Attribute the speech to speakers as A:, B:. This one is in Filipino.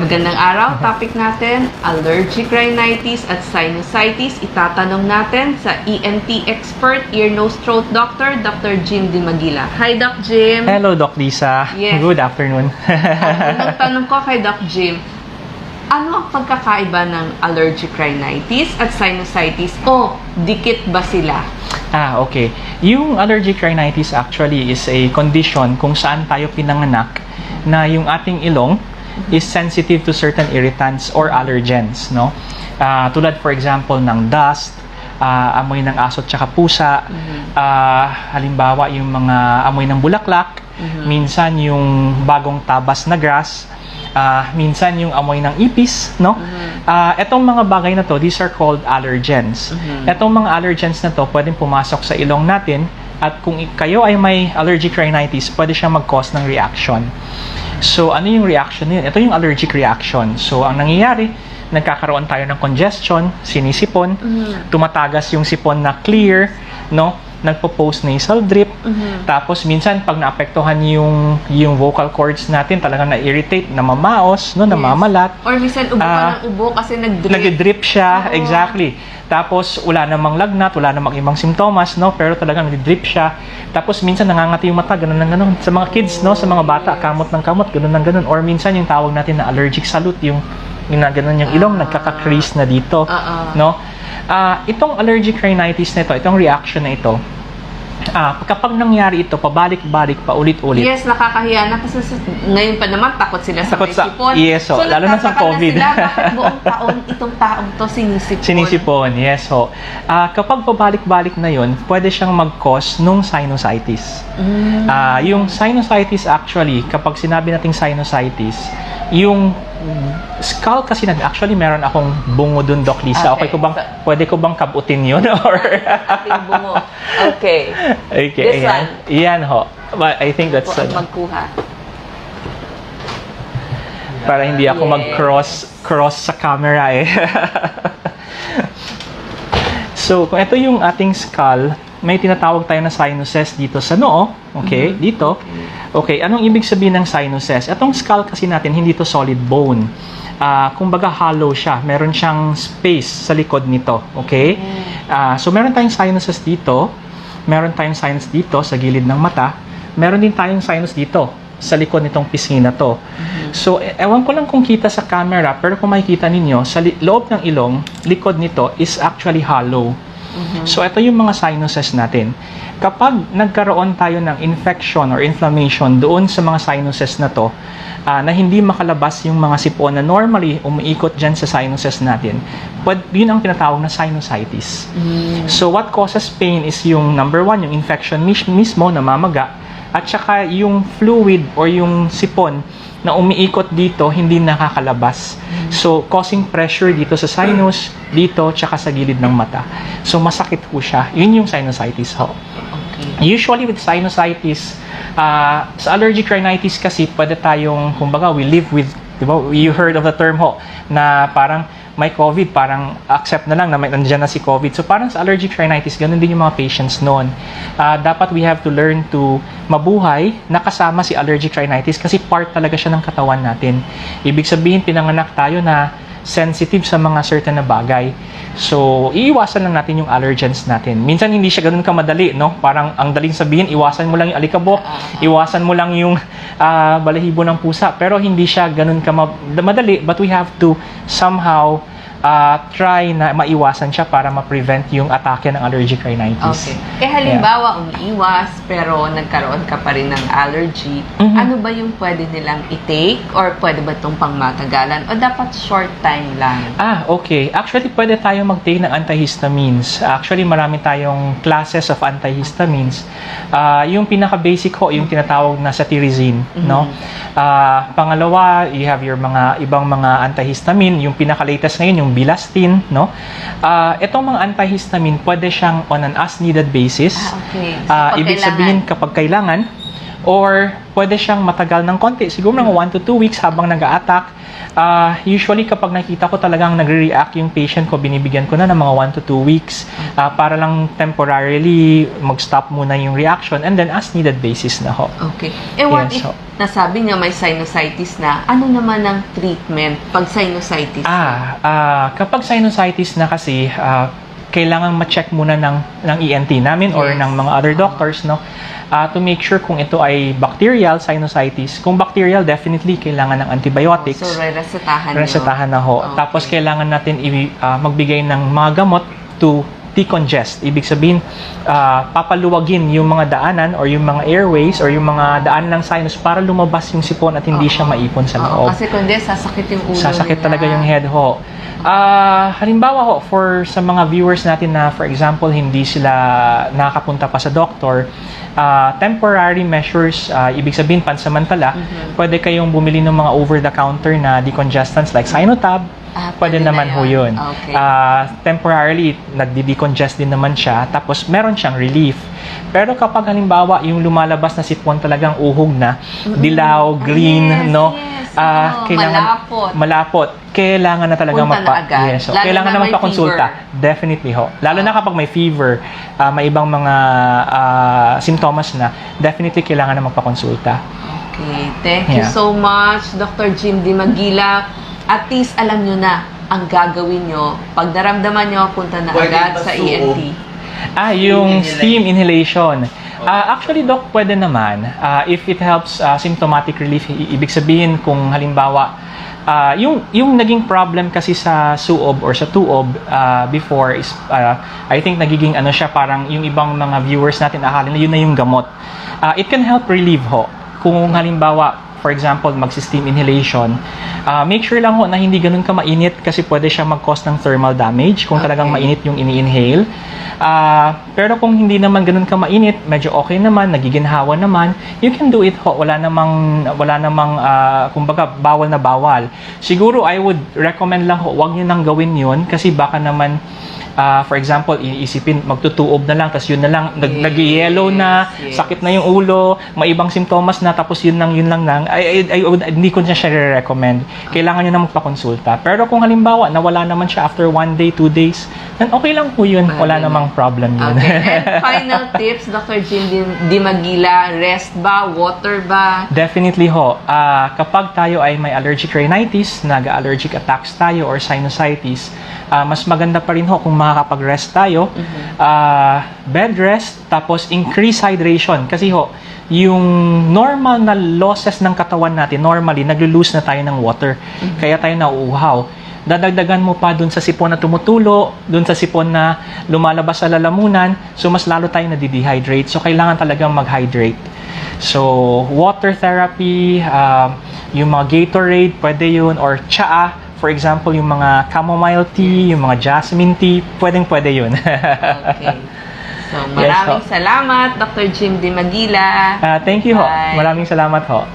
A: Magandang araw. Topic natin, allergic rhinitis at sinusitis. Itatanong natin sa ENT expert, ear, nose, throat doctor, Dr. Jim Dimagila. Hi, Doc Jim.
B: Hello, Doc Lisa.
A: Yes.
B: Good afternoon.
A: Unang tanong ko kay Doc Jim, ano ang pagkakaiba ng allergic rhinitis at sinusitis o dikit ba sila?
B: Okay. Yung allergic rhinitis actually is a condition kung saan tayo pinanganak na yung ating ilong is sensitive to certain irritants or allergens, no? Tulad for example ng dust, amoy ng aso at saka pusa, halimbawa yung mga amoy ng bulaklak, minsan yung bagong tabas na grass, minsan yung amoy ng ipis, no? Etong mga bagay na to, these are called allergens. Etong mga allergens na to, pwedeng pumasok sa ilong natin at kung kayo ay may allergic rhinitis, pwede siyang mag-cause ng reaction. So, ano yung reaction yun? Ito yung allergic reaction. So, ang nangyayari, nagkakaroon tayo ng congestion, sinisipon, tumatagas yung sipon na clear, no? Nagpo-post nasal drip. Tapos, minsan, pag naapektuhan yung vocal cords natin, talagang na-irritate, namamaos, no? Namamalat.
A: Or minsan ubo ka ng ubo kasi nag-drip.
B: Nag-drip siya, exactly. Tapos, wala namang lagnat, wala namang ibang simptomas, no? Pero talagang nag-drip siya. Tapos, minsan nangangati yung mata, ganun ng ganun. Sa mga kids, no? Sa mga bata, kamot ng kamot, ganun ng ganun. Or minsan, yung tawag natin na allergic salute, yung ganun yung ilong, nagkaka-crease na dito, no? Itong allergic rhinitis na ito, itong reaction na ito, kapag nangyari ito, pabalik-balik, paulit-ulit.
A: Yes, nakakahiya na kasi ngayon pa naman takot sila sa may sipon.
B: Yes, so, lalo na sa COVID.
A: Na sila, bakit buong taon itong taong to sinisipon?
B: Sinisipon, yes. So, kapag pabalik-balik na yun, pwede siyang mag-cause nung sinusitis. Yung sinusitis actually, kapag sinabi nating sinusitis, yung skull kasi actually meron akong bungo dun, Doc Lisa. Okay ko bang, pwede ko bang kabutin yun? Or
A: ating bungo. Okay.
B: Okay.
A: This one.
B: Yan ho. But I think that's
A: magkuha.
B: Para hindi ako mag-cross sa camera eh. So, kung ito yung ating skull, may tinatawag tayo na sinuses dito sa noo. Okay, dito. Okay, anong ibig sabihin ng sinuses? Itong skull kasi natin, hindi to solid bone. Kumbaga hollow siya. Meron siyang space sa likod nito. Okay? So, meron tayong sinuses dito. Meron tayong sinus dito sa gilid ng mata. Meron din tayong sinus dito sa likod nitong pisngi na to. So, ewan ko lang kung kita sa camera, pero kung makikita ninyo, sa loob ng ilong, likod nito is actually hollow. So, ito yung mga sinuses natin. Kapag nagkaroon tayo ng infection or inflammation doon sa mga sinuses na to, na hindi makalabas yung mga sipon na normally umiikot dyan sa sinuses natin, yun ang tinatawag na sinusitis. So, what causes pain is yung number one, yung infection mismo, namamaga, at saka yung fluid or yung sipon na umiikot dito, hindi nakakalabas. So, causing pressure dito sa sinus, dito, tsaka sa gilid ng mata. So, masakit po siya. Yun yung sinusitis ho. Okay. Usually with sinusitis, sa allergic rhinitis kasi, pwede tayong, kumbaga, we live with, di ba, you heard of the term ho, na parang may COVID, parang accept na lang na nandiyan na si COVID. So, parang sa allergic rhinitis, ganun din yung mga patients noon. Dapat we have to learn to mabuhay na kasama si allergic rhinitis kasi part talaga siya ng katawan natin. Ibig sabihin, pinanganak tayo na sensitive sa mga certain na bagay. So, iiwasan lang natin yung allergens natin. Minsan, hindi siya ganun kamadali, no? Parang ang daling sabihin, iwasan mo lang yung alikabok, iwasan mo lang yung balahibo ng pusa. Pero hindi siya ganun kamadali, but we have to somehow try na maiwasan siya para ma-prevent yung atake ng allergic rhinitis.
A: Okay. Halimbawa, umiiwas, pero nagkaroon ka pa rin ng allergy, ano ba yung pwede nilang i-take? Or pwede ba itong pangmatagalan? O dapat short time lang?
B: Okay. Actually, pwede tayo mag-take ng antihistamines. Actually, marami tayong classes of antihistamines. Yung pinaka-basic ho, yung tinatawag na cetirizine, no? Pangalawa, you have your mga ibang mga antihistamine. Yung pinaka-latest ngayon, yung Bilastin, no? Itong mga antihistamine, pwede siyang on an as-needed basis.
A: Okay. So,
B: ibig sabihin, kapag kailangan, or pwede siyang matagal ng konti, siguro mga 1 to 2 weeks habang nag-a-attack. Usually kapag nakita ko talagang nagre-react yung patient ko, binibigyan ko na ng mga 1 to 2 weeks para lang temporarily mag-stop muna yung reaction, and then as needed basis na ho.
A: Okay. What
B: Yes,
A: if
B: ho.
A: nasabi niya may sinusitis na, ano naman ang treatment pag sinusitis?
B: Kapag sinusitis na kasi, kailangan ma-check muna ng ENT namin or
A: Yes.
B: ng mga other doctors, no? To make sure kung ito ay bacterial sinusitis. Kung bacterial, definitely kailangan ng antibiotics.
A: So, resetahan
B: Resetahan na ho.
A: Okay.
B: Tapos kailangan natin magbigay ng mga gamot to decongest. Ibig sabihin, papaluwagin yung mga daanan or yung mga airways or yung mga daanan ng sinus para lumabas yung sipon at hindi siya maipon sa
A: Oo,
B: loob.
A: kasi kundi sasakit yung ulo
B: Sasakit
A: nila.
B: talaga yung head ho. Halimbawa ho, sa mga viewers natin na, for example, hindi sila nakakapunta pa sa doktor, temporary measures, ibig sabihin pansamantala, pwede kayong bumili ng mga over-the-counter na decongestants like Sinotab. Pwede
A: na
B: naman ho yun.
A: Okay.
B: Temporarily, nagdi-decongest din naman siya, tapos meron siyang relief. Pero kapag halimbawa, yung lumalabas na sipon talagang uhog na, dilaw, green,
A: Yes,
B: no?
A: yes.
B: Malapot. Kailangan na talagang
A: Punta na agad.
B: Yes, so,
A: Lalo
B: kailangan
A: na
B: na
A: may
B: magpakonsulta. Definitely ho. Lalo na kapag may fever, may ibang mga simptomas na, definitely kailangan na magpakonsulta.
A: Okay, thank you
B: Yeah.
A: so much, Dr. Jim Di Magila. At least alam nyo na ang gagawin nyo. Pag naramdaman nyo, punta na
C: Pwede
A: agad
C: ba
A: sa
C: suog?
A: ENT.
B: Yung steam inhalation. Actually, Doc, pwede naman. If it helps symptomatic relief, ibig sabihin kung halimbawa, yung naging problem kasi sa suob or sa tuob before is, I think nagiging siya, parang yung ibang mga viewers natin akala na yun na yung gamot. It can help relieve ho. Kung halimbawa, for example, mag-steam inhalation, make sure lang ho na hindi ganun ka mainit kasi pwede siya mag-cause ng thermal damage kung talagang
A: Okay.
B: mainit yung ini-inhale. Pero kung hindi naman ganun ka mainit, medyo okay naman, nagiginhawa naman, you can do it ho. Wala namang kumbaga, bawal na bawal. Siguro, I would recommend lang ho, wag nyo nang gawin yun kasi baka naman, for example, iisipin, magtutuob na lang, tapos yun na lang, nag-yellow na,
A: yes.
B: sakit na yung ulo, may ibang simptomas na, tapos yun lang nang, hindi ko siya recommend. Kailangan nyo na magpakonsulta. Pero kung halimbawa, nawala naman siya after 1 day, 2 days, then okay lang po yun. Wala namang problem yun.
A: Okay. And final tips, Dr. Jim Di Magila, rest ba, water ba?
B: Definitely ho. Kapag tayo ay may allergic rhinitis, nag-allergic attacks tayo or sinusitis, mas maganda pa rin ho kung makakapag-rest tayo. Bed rest, tapos increase hydration. Kasi ho, yung normal na losses ng katawan natin, normally, naglo-lose na tayo ng water. Kaya tayo nauuhaw. Dadagdagan mo pa dun sa sipon na tumutulo, dun sa sipon na lumalabas sa lalamunan, so mas lalo tayo nadidehydrate. So, kailangan talagang mag-hydrate. So, water therapy, yung mga Gatorade, pwede yun, or tsaa, for example, yung mga chamomile tea, yung mga jasmine tea, pwede yun.
A: Okay. So, maraming salamat, Dr. Jim Di Magila.
B: Thank you ho.
A: Bye.
B: Maraming salamat ho.